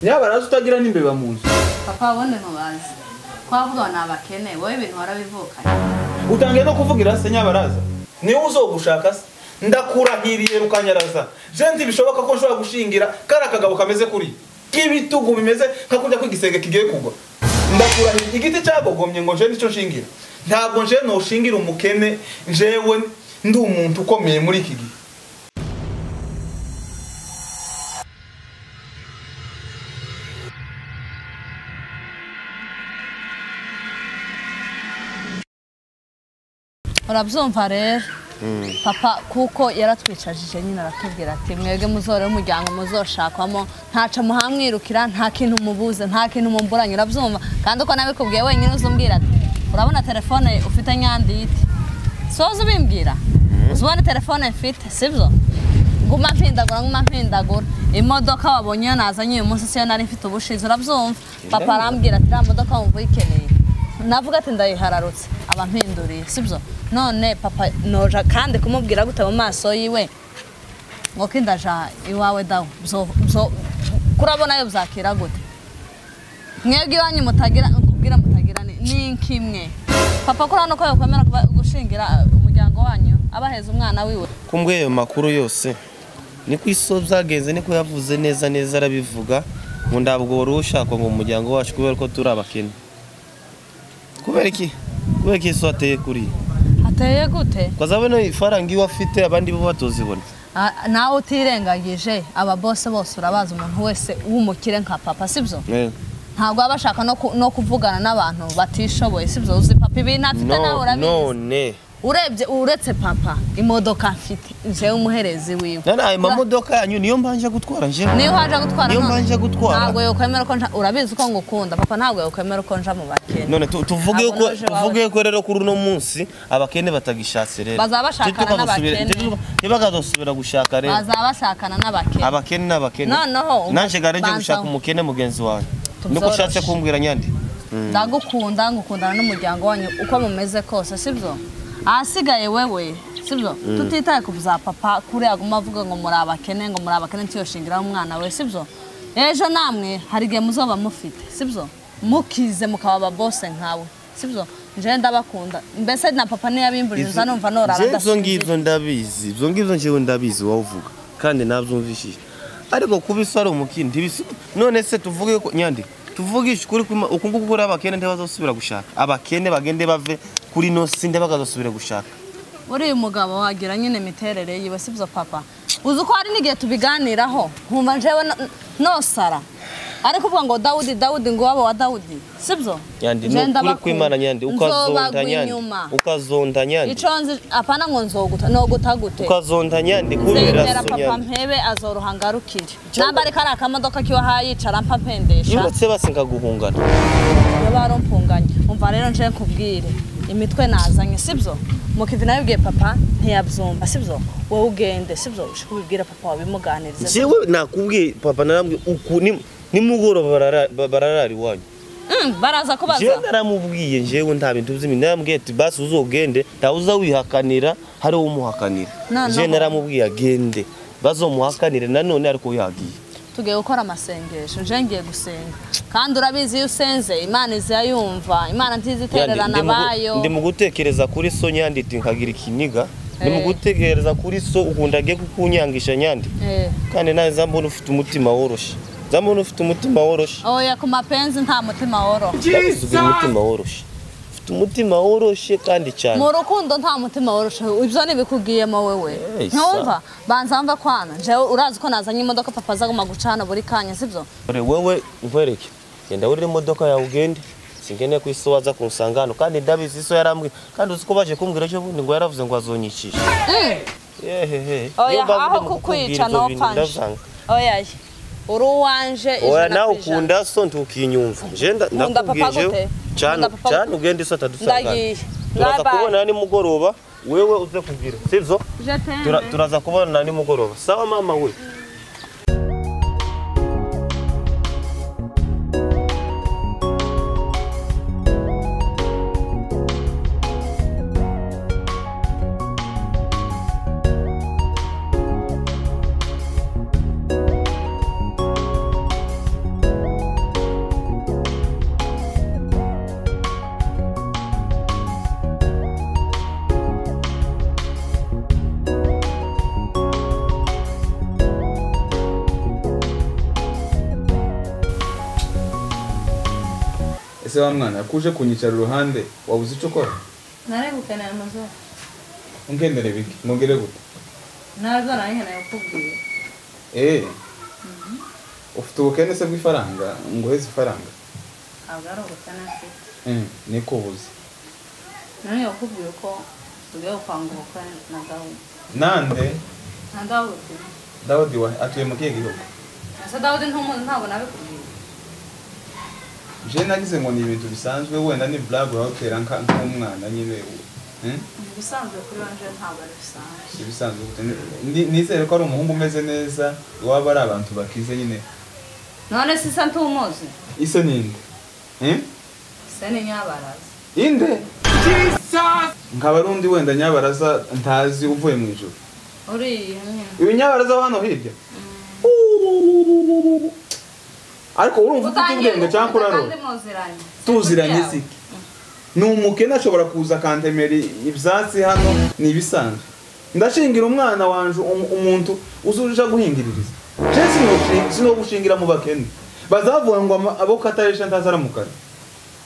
Nyabaraza utagira n'imbeba mu nzu. Papa wone ntubazi. Kwavuga nabakene wowe ibintu warabivukanye. Utangiye no kuvugira se Nyabaraza. Niwe uzogushaka se. Ndakurahiriye rukanyaraza. Je nzi bishoboka ko nshobora gushingira kara kagabo kameze kuri. Kibitugu bimeze nka kurya kwigisenge kigiye kugwa. Ndakurahiriye igiti cyagogomye ngo je nico nshingira. Ntabwo nje no shingira umukene jewe ndi umuntu ukomeye muri iki gihe. Urabyumva rero papa kuko yaratwicajije nyine aratubwira ati mwege muzore umuryango muzoshakwamo ntaca muhamwirukira nta kintu mubuze nta kintu mumburanye urabyumva kandi uko nabikubwiye wenyine uzumbwira ati urabona telefone ufite nyandite soza ubimbwira uzubona telefone mfite sibyo nguma mpindagura imodoka wabonye nazanye uyu munsi siyo nari mfite ubushize urabyumva papa arambwira ati modoka wumva uyikeneye navuga ati ndayihararutse abampinduriye sibyo none papa noja kandi kumubwira gute mu maso yiwe ngo kindaja iwawe dawo kurabona yo byakira gute mwebwe iwanyu mutagira kubwira mutagira ni nkimwe papa kurano ko yokwemera gushingira umuryango wanyu abaheza umwana wiwe kumbwe makuru yose ni kwisobyagenze niko yavuze neza arabivuga ngo ndabwo urushaka ngo umuryango wacu kubera ko turi abakene kubera iki so ateye kuri ateye gute kwazabona ifaranga iwe afite abandi bo batozibona nawe utirengagije aba bose urabaza umuntu wese w'umukire nka papa sibyo ntabwo abashaka no kuvugana n'abantu batishoboye sibyo uzi papa ibintu afite nawe urabizi none urebye uretse papa imodoka afite je umuherezi wiwe nana imodoka yanyu niyo mbanje gutwara je niyo haje gutwara niyo mbanje gutwara ntabwo yokwemera ko urabizi ko ngukunda papa ntabwo yokwemera ko nja mu bakene none tuvuge ko rero kuri uno munsi abakene batagishatse rero bazabashakana n'abakene ntibakazosubira gushaka rero bazabashakana n'abakene abakene noneho nanje garenje gushaka umukene mugenzi wawe nuko ushatse kumbwira nyandi ngukundana n'umuryango wanyu uko mumeze kose sibyo asigaye wewe sibyo tutitaye kuvuza papa kuri aguma avuga ngo muri abakene ntiyoshingira umwana we sibyo ejo namwe hari gihe muzoba mufite sibyo mukize mukaba bose nkawe sibyo nje ndabakunda mbese na papa niyo yabimburiza numva norara ndabizi ibyo ngibyo njewe ndabizi wavuga kandi nabyumvishije ariko kubisara umukindi none se tuvuge ko nyandi tuvugisha kuri ukunguko kuri abakene ntibazosubira gushaka abakene bagende bave kuri no sinde bakazosubira gushaka uri umugabo wagira nyine miterere yiwe sibyo papa uzi ko hari n'igihe tubiganiraho nkumva njewe nosara ariko uvuga ngo Dawudi ngo wabo wa Dawudi sibyo nyandi no kwimana nyandi ukazonda nyandi iconze apana ngo nzoguta gute ukazonda nyandi kubera papa mpebe azorohangarukire nambare kari akamodoka kiwa hayicara mpapendesha yurotse basinga guhungana yabarompunganye umva rero nje kubwire imitwe nazanye sibyo mukivi nabibwiye papa ntiyabyumva sibyo wowe ugende sibyo ushikubibwira papa wabimuganiriza jewe nakubwiye papa narambwiye uku nimugoroba bararari wanyu baraza kubaza je naramubwiye njewe nta bintu by'imini narambwiye ati basi uzogende ntawuza wihakanira hari umuhakanira je naramubwiye agende bazomuhakanire nanone ariko yagiye tugiye gukora amasengesho je ngiye gusenga kandi urabizi iyo usenze Imana izayumva Imana ntizitererana bayo ndi mu gutekereza kuri so nyanditi nkagira ikiniga ndi mu gutekereza kuri so ukundage kukunyangisha nyandi kandi nawe zambona ufite umutima woroshe oya ku mapenzi nta mutima woroshe ufite umutima woroshe kandi cyane mu rukundo nta mutima woroshe ibyo nibikugiyemo wewe ntumva banza mva kwana je urazi ko nazanye imodoka papa azaguma gucana buri kanya sibyo wewe nkwereke genda uri imodoka yawe ugende singene ku iso waza kunsangano kandi ndabizi iso yarambwe kandi uziko baje kumbwira cyo bundi ngo yaravuze ngo azonyichisha oya aho kukwica no panje oya uruwanje oya nawe ukunda so ntukinyumva je ndakubwiye cyane ugende iso atadusangana turaza kubona ni mugoroba wewe uze kugira sivyo turaza kubona ni mugoroba sawa mama we se wa mwana kuje kunyicara uruhande wabuze ico ukora nare gukenera amazo ungendere biki ngongere gute nazo nanyene yakubwiye ufite ubukene se bw'ifaranga ngo heze ifaranga agaro gutana se niko buze nani yakubwiye ko tugiye kwanguka na Dawudi nande na Dawudi Dawudi wa atuye mu kihe gihugu asa Dawudi ntabwo nabikubwiye je nagize ngo ni ibintu bisanzwe wenda ni blague hotera nk'umwana nyine bisanzwe kuri wanje ntabwo ari bisanzwe ibisanzwe nizere ko ari umuhungu umeze neza waba ari abantu bakize nyine none si santu umuzi ise ninde se ni Nyabaraza inde Jesus nk'abarundi wenda Nyabaraza ntazi uvuye mu ijuru uri ibi Nyabaraza hano hirya ariko urumva ufite ubwenge cyangwa kuraro tuziranye siki ni umukene ashobora kuza kantemera ibyatsi hano ni ibisanzwe ndashingira umwana wanje umuntu uzuja guhingiririza sino gushingira mu bakene bazavuga ngo abo kataresha ntazaramukana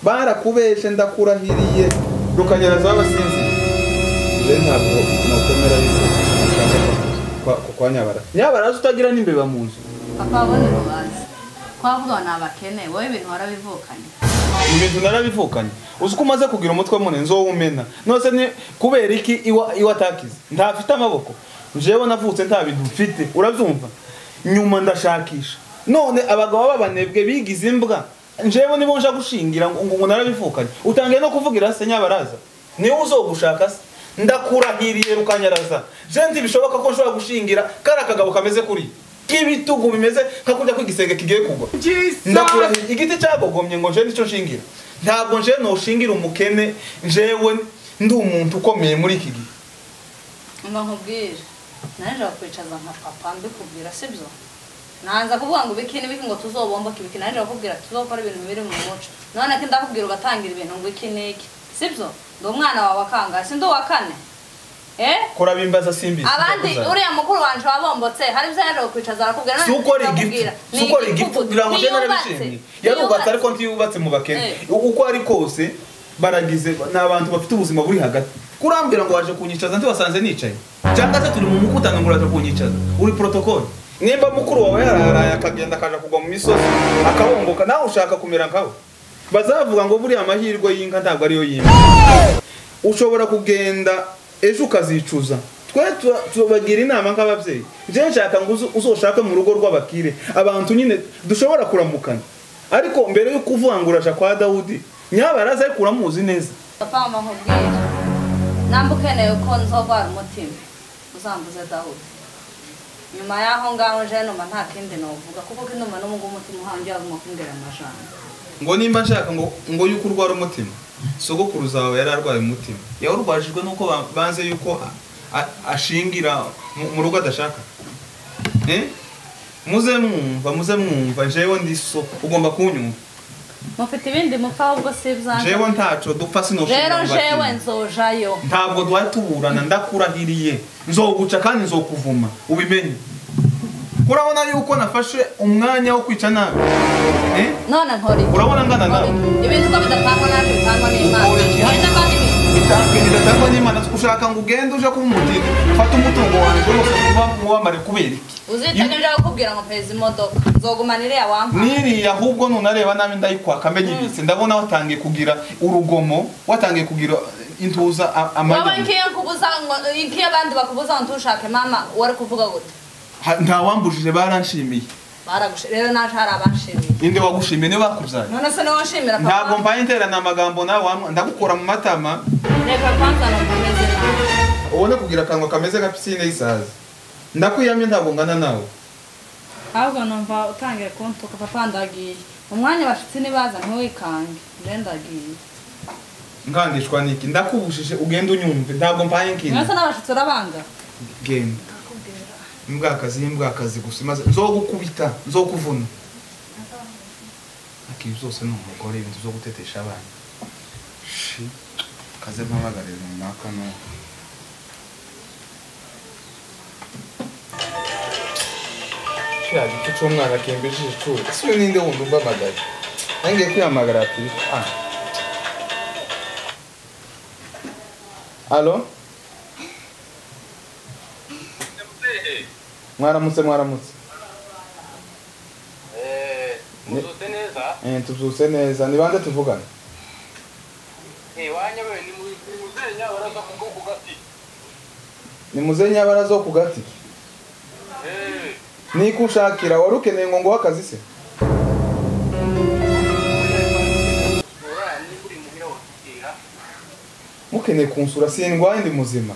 barakubeshe ndakurahiriye rukanyaraza abasinzi je ntabwo nakomera yuko kwa Nyabaraza utagira n'imbeba mu nzu papa abone rubazi kwavuga nabakene wowe ibintu warabivukanye ibintu narabivukanye uzuko umaze kugira umutwe munene nzowumena nose ni kubera iki iwa takize ntafite amaboko jewe navutse nta bintu mfite urabyumva nyuma ndashakisha none abagabo babanebwe bigize imbwa jewe nibo nja gushingira ngo narabivukanye utangiye no kuvugira se Nyabaraza niwe uzogushaka se ndakurahiriye rukanyaraza je ntibishoboka ko nshobora gushingira kara kagabo kameze kuri kibitugu bimeze nkakurya kwigisenge kigiye kugwa ndakurahiriye igiti cyagogomye ngo je nico nshingira ntabwo nje no shingira umukene jewe ndi umuntu ukomeye muri iki gihe nkubwira naje kwicaza nka papa mbikubwira sibyo nanza kuvuga ngo biki ngo tuzobomba kibiki naje bakubwira tuzokora ibintu biri mu muco none ko ndakubwira ugatangira ibintu ngo iki niki sibyo ndo umwana wawe akanga si ndo wakane kora bimbaza simbizi abandi uriya mukuru wanje wabombotse hari byaje kwicaza arakubwira suko rigipfu kugira ngo je narabishimye yarubatse ariko ntiyubatse mu bakene uko ari kose baragize n'abantu bafite ubuzima buri hagati kurambira ngo waje kunyicaza ntiwasanze nicaye cyangwa se turi mu mukutano ngo uraje kunyicaza uri protocol nimba mukuru wawe yararaye akagenda akaja kugwa mu misozi akabomboka nawe ushaka kumera nkawe bazavuga ngo buri amahirwe y'inka ntabwo ariyo yimba ushobora kugenda ejo ukazicuza twe tubagira inama nk'ababyeyi je nshaka ngo uzoshaka mu rugo rw'abakire abantu nyine dushobora kuramukana ariko mbere yo kuvangurasha kwa Dawudi Nyabaraza ariko uramuzi neza papa mama nkubwira nambukeneye ko nzogwara umutima uzambuze Dawudi nyuma yaho ngaho je noma nta kindi novuga kuko kinuma no ngo umutima uhanje agumukundera amajana ngo nimba nshaka ngo yuko urwara umutima sogokuru zawe yararwaye umutima yawurwajijwe nuko banze yuko ashingira mu rugo adashaka muze mwumva jewe ndiso ugomba kunyumva mufite ibindi mupfa ubwo sibzanje jewe ntaco dupfa sinoshingira rero jewe nzojayo ntabwo dwaye tuburana ndakurahiriye nzoguca kandi nzokuvuma ubimenye urabona yuko nafashe umwanya wo kwica nabi none nkori urabona ngana nawe ibintu ko bidatangwa nabi bitangwa n'Imana ibintu kandi bidatangwa n'Imana ushaka ngo ugende uje kumutira fata umutungo wanjye wose wamare kubera iki uzitegereje kukubwira ngo peza imodoka nzogumanire yawampa niri ahubwo nunareba nabi ndayikwaka menye ibise ndabona watangiye kugira urugomo watangiye kugira intuza amajya waba nkiye kubuza ngo inkiye abandi bakubuza ngo tushake mama wari kuvuga gute nta wambujije baranshimiye rero naje hari abanshimiye inde wagushimiye ne bakubyaye none se no nshimira papa ntabwo mbaye interana amagambo nawe ndagukora mu matama reka kwanza no kumeze ubone kugira akanwa kameze nka piscine y'isazi ndakwiyamye ntabwo ngana nawe ahubwo numva utangiye kuntuka papa ndagiye umwanya bashitsi nibaza ntiwikange ndagiye ngandishwa niki ndakubushije ugenda unyumve ntabwo mbaye nkindi mwese n'abashitsi urabanga genda imbwakazi gusa maze nzogukubita nzokuvuna akibi zose ni umugore ibintu zo gutetesha abana kaze mpamagarira runaka no cya giti cy'umwana kimbishije icuri si ninde wundi umbamagaye ngiye kwihamagara ati Allo? Mwaramutse. Muzute neza? Tuzuse neza. Ni bande tuvugana? Wanyewe ni muzenya baraza ku gati. Ni muzenya baraza ku gati? Ni kushakira warukeneye ngo akazi se? Mukeneye kunsura sindwaye ndi muzima.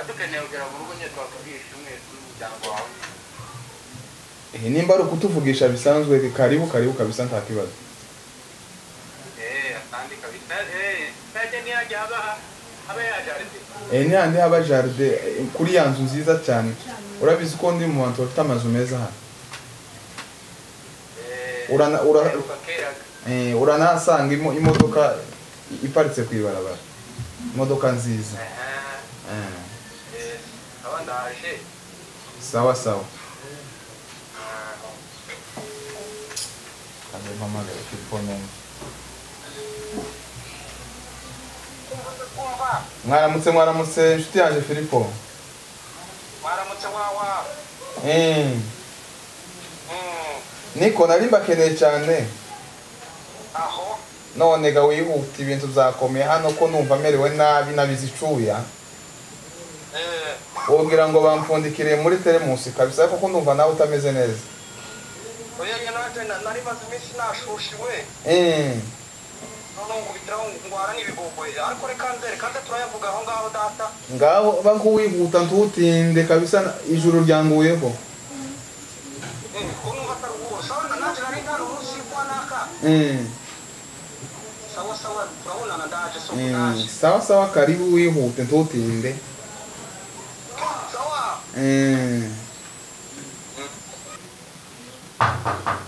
Dukeneye kugera mu rugo nyine twakagisha umwe n'umuryango wawe. Nimba ari kutuvugisha bisanzwe karibu kabisa nta kibazo. Asante kabisa. Sajya ni ajya haba yajaride. Ni handi haba jaride kuri ya nzu nziza cyane. Urabizi ko ndi mu bantu bafite amazu meza hano. Uranasanga imodoka iparitse ku ibarabara. Imodoka nziza. Abandaje. Sawa. Mpamagara telefone. Mwaramutse inshuti yanjye Filipo. Mwaramutse wawa. Niko nari mbakeneye cyane. Aho. None ga wihuta ibintu byakomeye hano ko numva merewe nabi nabizicuya. Wogira ngo bampfundikire muri telemusi kabisa kuko ndumva nawe utameze neza. Oya nyanaje nari maze iminsi nashushiwe. None ngubitiraho ngwara n'ibigogoye ariko reka turayavuga aho ngaho data. Ngaho bakuwihuta ntutinde kabisa ijuru ryanguyeho. Kunumva taruko sawa naje nari ngano munsi kwa naka. Sawa turabonana ndaje so kunaje. Sawa karibu wihute ntutinde.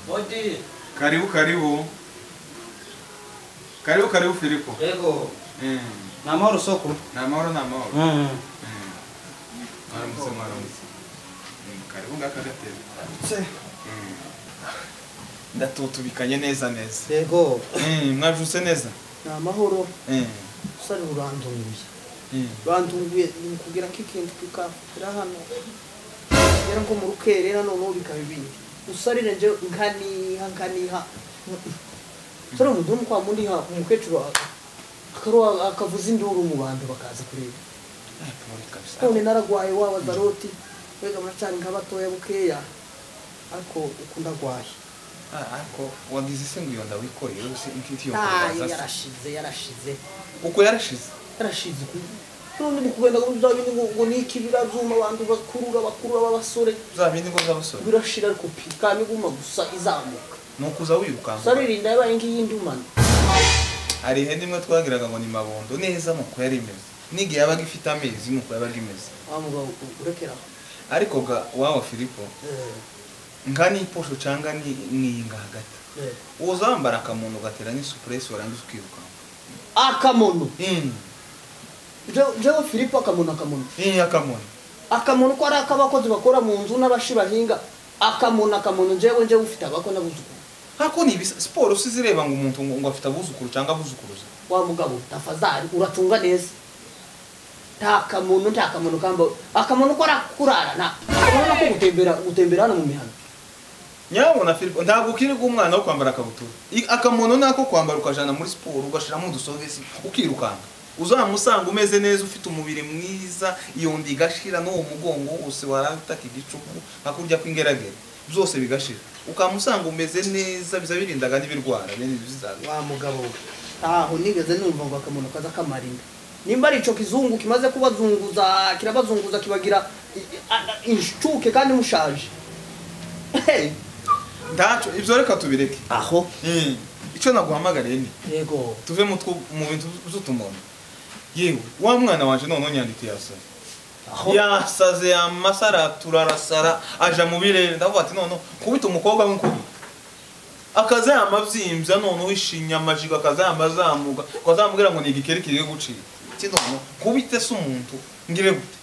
Odi. Karibu Filipo. Yego. Namahoro soko. Namahoro. Mwaramutse. Karibu ngakagateze. Ndatutubikanye neza. Yego. Mwajuse neza. Namahoro. Usari urandunguye kugira kikintu kikafira hano. Yera ngo mu rukerera none bikabibindi. Usarire nje nkaniha. Sore umuntu kwa mundi ha umukecuru akavuza induru mu bantu bakaza kureba. None naragwaye wabaza roti. Wega muracani nk'abatoya bukeya. Ariko ukunda gwaye. Ariko wagize se ngo yonda wikoreye use inkiti yo kubaza. Yarashize. Uko yarashize? Yarashize. None mukugenda kuzabindi ngo nikibira zuma abantu bakurura babasore. Zabindi ngo zabasore. Birashira ariko pikani guma gusa izamuka. Nukuza wirukanka. Saririnda yabaye ngiyindumana. Ari hende mwe twagiraga ngo ni mabondo neza nuko yari imeze. Nige yabaga ifite amezi nuko yabaga imeze. Amuga urekera. Ariko ga wawa Filipo. Ngani posho canga ni hagati. Uzambara akamuntu gatera ni surprise warangiza ukirukanka. Akamuntu. Jewe Filipo akamuntu. Akamuntu. Akamuntu ko ari akabakozi bakora mu nzu n'abashibahinga. Akamuntu jewe ufite abako nabuzukuru. Hako ni sport usizireba ngo umuntu ngo afite abuzukuru cyangwa abuzukuruza. Wa mugabo tafazari uratunga neza. Ntakamuntu kamba. Akamuntu ko arakurara na. Urabona ko gutembera hano mu mihano. Nyabona Filipo ntabwo ukiri umwana wo kwambara akabutura. Akamuntu nako kwambara ukajana muri sport ugashiramo udusogesi ukirukanka. Uzamusanga umeze neza ufite umubiri mwiza iyo ndi gashira no umugongo wose warataka igicuku hakurya kwingeragere byose bigashira ukamusanga umeze neza biza birindaga n'ibirwara bene bizaza wa mugabo aho nigeze numva ngo akamuntu kaza kamarinda nimba ari ico kizungu kimaze kubazunguza kirabazunguza kibagira inshuke kandi mushaje ndacho ivyo reka tubireke aho ico naguhamagariye ni yego tuve mu bintu by'utumuntu yewe wa mwana wanje none nyanditi yasaze amasara turarasara aja mu birere ndavuga ati none kubita umukobwa w'inkubi akaza amavyimbya none wishinya amajiga akaza amazamuga kwazamubwira ngo ni igikeri kiri gucira ati none kubite se umuntu ngire gute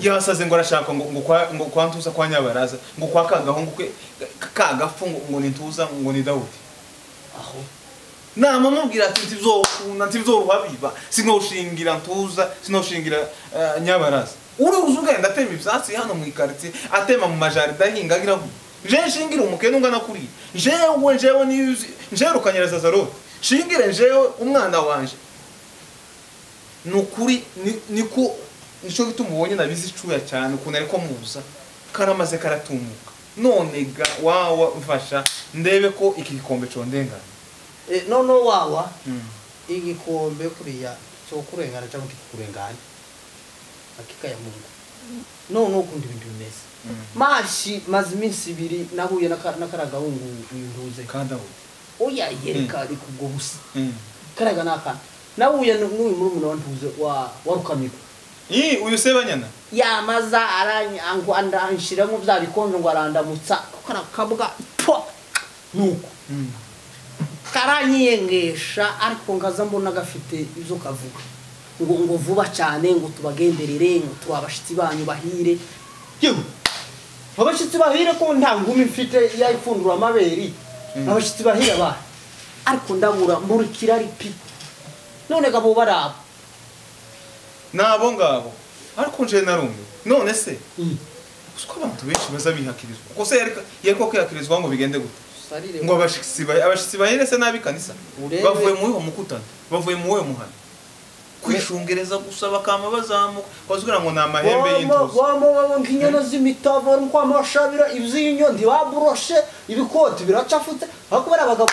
yasaze ngo arashaka ngo kwantuza kwa nyabaraza ngo kwakagaho ngo kagafu ngo nintuza ngo ni Dawudi aho nama mubwira ati ntivzokunda ntivzoruhabiba sinoshingira ntuza sinoshingira nyabaraza uri uzugenda atema ivyatsi hano mu ikartie atema mu majarida hingagira je shingira umukene ungana kuri jewe ni rukanyaraza zaro shingire jewe umwana wanje nukuri niko nico gitumubonye nabizi cuya cyane ukuntu ariko muza karamaze karatumuka none ga wawa mfasha ndebe ko iki gikombe condengana nono wawa igikombe kuriya cyo kurengana cyangwa kikurengana akika ya Mungu nono ukundi ibintu bimeze mashi maze iminsi 2 nahuye nakaragahungu uyunduze kanda oya yereka ari kubwo busa karaga naka nahuye n'uyu murumuna wantuze wa rukamiko uyu sebanyana yamaza aranyango andanshiramo bya bikonje ngo arandamutsa karakabwa nuko karanyiyengesha ariko ngaza mbona gafite izo kavuga ngo vuba cyane ngo tubagenderere ngo turabashitsi banyu bahire yewe abashitsi bahire ko nta ngumi mfite yayifundura amaberi abashitsi bahire ba ariko ndabura mburikira ari pi none gabo barabo nabo ngabo ariko nje narumwe none se usko abantu benshi bazabihakirizwa uko se yariko kwihakirizwa ngo bigende gute ngo abashitsi bahire se nabi kanisa bavuye mu uwo mukutana bavuye mu uwo muhana kwishungereza gusaba kama bazamuka bazwira ngo namahembe y'intuzi wamo nkinyana zimitavo ari kwa mashabira ivyinyo ndibaburoshe ibikoti biracafutse bakubera abagabo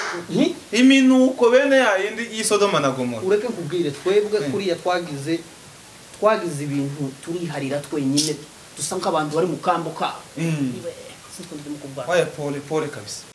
iminuko bene yayindi y'Isodoma na Gomora ureke kubwire twebwe kuriya twagize ibintu turiharira twenyine dusa nk'abantu bari mu kambuka oya pole kabisa